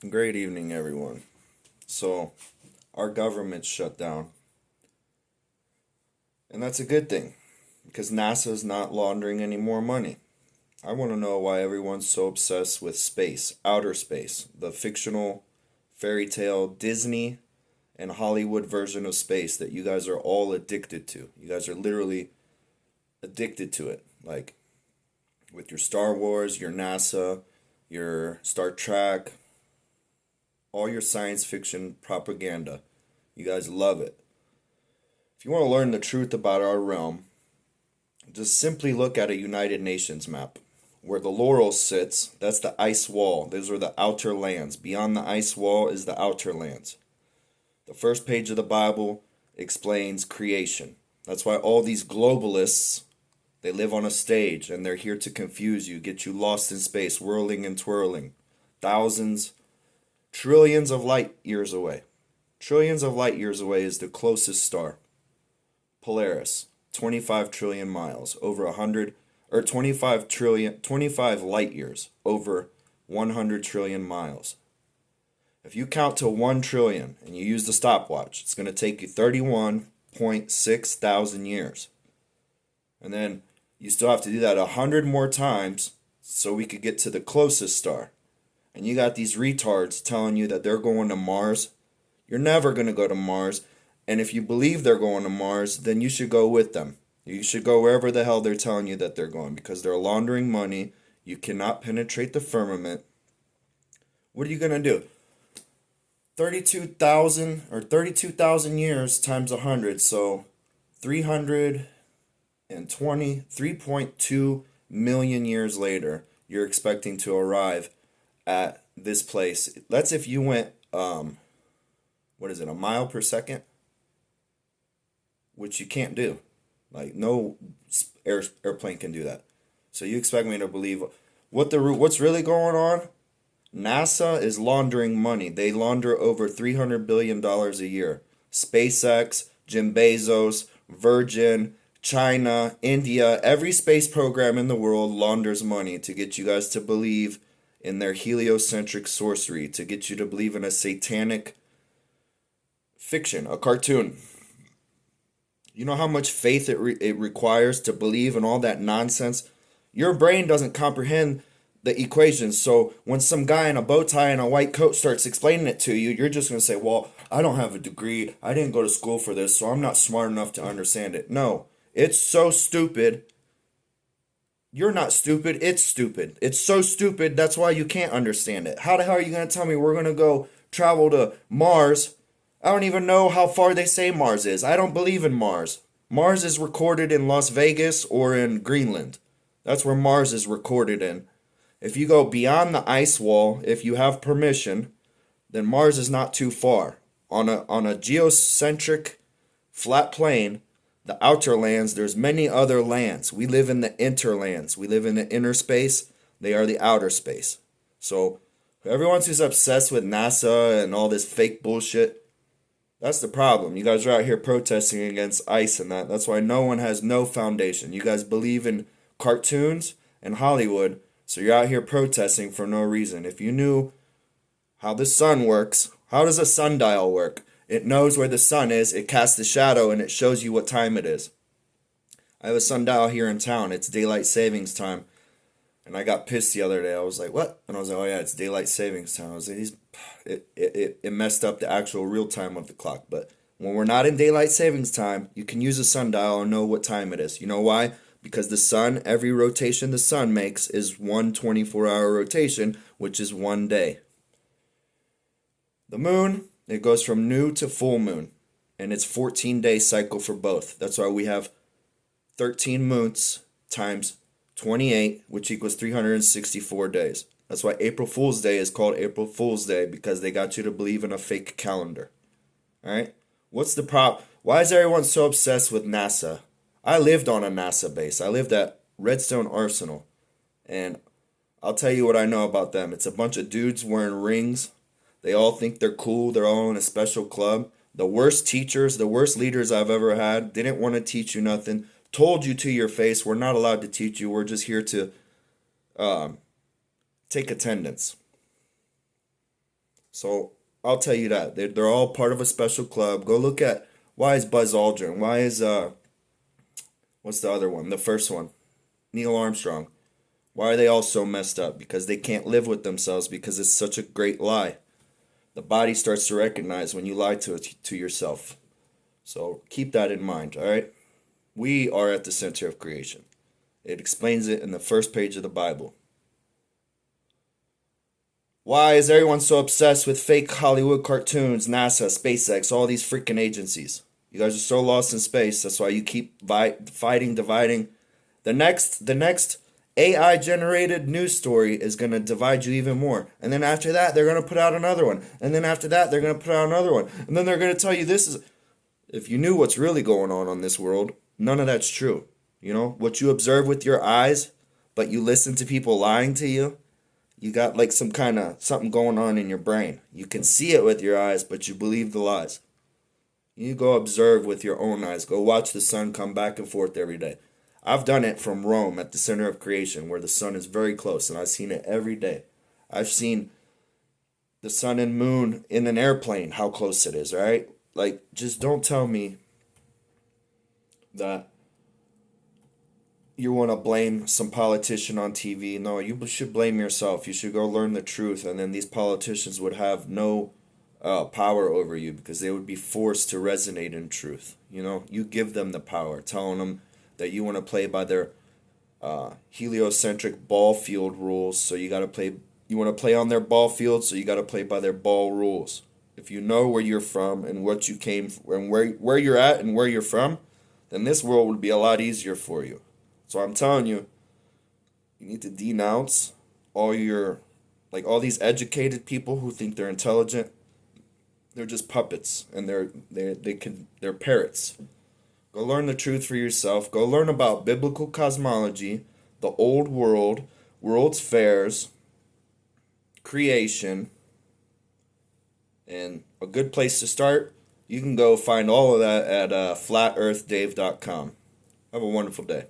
Great evening, everyone. So, our government's shut down, and that's a good thing because NASA's not laundering any more money. I want to know why everyone's so obsessed with space, outer space, the fictional fairy tale Disney and Hollywood version of space that you guys are all addicted to. You guys are literally addicted to it. Like with your Star Wars, your NASA, your Star Trek, all your science fiction propaganda. You guys love it. If you want to learn the truth about our realm, just simply look at a United Nations map. Where the Laurel sits, that's the ice wall. Those are the outer lands. Beyond the ice wall is the outer lands. The first page of the Bible explains creation. That's why all these globalists, they live on a stage and they're here to confuse you, get you lost in space, whirling and twirling. Thousands, trillions of light years away. Trillions of light years away is the closest star. Polaris, 25 trillion miles, over 100, or 25 light years, over 100 trillion miles. If you count to 1 trillion and you use the stopwatch, it's going to take you 31.6 thousand years. And then you still have to do that 100 more times so we could get to the closest star. And you got these retards telling you that they're going to Mars. You're never going to go to Mars. And if you believe they're going to Mars, then you should go with them. You should go wherever the hell they're telling you that they're going because they're laundering money. You cannot penetrate the firmament. What are you going to do? 32,000 years times 100, so 3.2 million years later, you're expecting to arrive at this place. That's if you went what is it, a mile per second? Which you can't do. Like no airplane can do that. So you expect me to believe what's really going on? NASA is laundering money. They launder over $300 billion a year. SpaceX, Jim Bezos, Virgin, China, India, every space program in the world launders money to get you guys to believe in their heliocentric sorcery, to get you to believe in a satanic fiction, a cartoon. You know how much faith it requires to believe in all that nonsense? Your brain doesn't comprehend the equations. So when some guy in a bow tie and a white coat starts explaining it to you, you're just going to say, well, I don't have a degree. I didn't go to school for this, so I'm not smart enough to understand it. No, it's so stupid. You're not stupid. It's stupid. It's so stupid. That's why you can't understand it. How the hell are you going to tell me we're going to go travel to Mars? I don't even know how far they say Mars is. I don't believe in Mars. Mars is recorded in Las Vegas or in Greenland. That's where Mars is recorded in. If you go beyond the ice wall, if you have permission, then Mars is not too far. On a geocentric flat plane, the outer lands, there's many other lands. We live in the interlands. We live in the inner space. They are the outer space. So everyone who's obsessed with NASA and all this fake bullshit, that's the problem. You guys are out here protesting against ICE and that. That's why no one has no foundation. You guys believe in cartoons and Hollywood, so you're out here protesting for no reason. If you knew how the sun works, how does a sundial work? It knows where the sun is, it casts a shadow, and it shows you what time it is. I have a sundial here in town. It's daylight savings time. And I got pissed the other day. I was like, what? And I was like, oh yeah, it's daylight savings time. I was like, it messed up the actual real time of the clock. But when we're not in daylight savings time, you can use a sundial and know what time it is. You know why? Because the sun, every rotation the sun makes is one 24-hour rotation, which is one day. The moon, it goes from new to full moon. And it's 14-day cycle for both. That's why we have 13 moons times 28, which equals 364 days. That's why April Fool's Day is called April Fool's Day, because they got you to believe in a fake calendar. Alright? What's the problem? Why is everyone so obsessed with NASA? I lived on a NASA base. I lived at Redstone Arsenal. And I'll tell you what I know about them. It's a bunch of dudes wearing rings. They all think they're cool. They're all in a special club. The worst teachers, the worst leaders I've ever had didn't want to teach you nothing. Told you to your face, we're not allowed to teach you. We're just here to take attendance. So I'll tell you that they're all part of a special club. Go look at why is Buzz Aldrin? Why is what's the other one? The first one, Neil Armstrong. Why are they all so messed up? Because they can't live with themselves because it's such a great lie. The body starts to recognize when you lie to yourself. So keep that in mind, all right? We are at the center of creation. It explains it in the first page of the Bible. Why is everyone so obsessed with fake Hollywood cartoons, NASA, SpaceX, all these freaking agencies? You guys are so lost in space. That's why you keep fighting, dividing. The next AI generated news story is going to divide you even more. And then after that, they're going to put out another one. And then after that, they're going to put out another one. And then they're going to tell you this is. If you knew what's really going on this world, none of that's true. You know, what you observe with your eyes, but you listen to people lying to you, you got like some kind of something going on in your brain. You can see it with your eyes, but you believe the lies. You go observe with your own eyes. Go watch the sun come back and forth every day. I've done it from Rome at the center of creation where the sun is very close, and I've seen it every day. I've seen the sun and moon in an airplane, how close it is, right? Like, just don't tell me that you want to blame some politician on TV. No, you should blame yourself. You should go learn the truth, and then these politicians would have no power over you because they would be forced to resonate in truth. You know, you give them the power, telling them that you want to play by their heliocentric ball field rules. So you got to play. You want to play on their ball field, so you got to play by their ball rules. If you know where you're from and what you came from, and where you're at and where you're from, then this world would be a lot easier for you. So I'm telling you, you need to denounce all all these educated people who think they're intelligent. They're just puppets, and they're parrots. Go learn the truth for yourself. Go learn about biblical cosmology, the old world, world's fairs, creation, and a good place to start. You can go find all of that at flatearthdave.com. Have a wonderful day.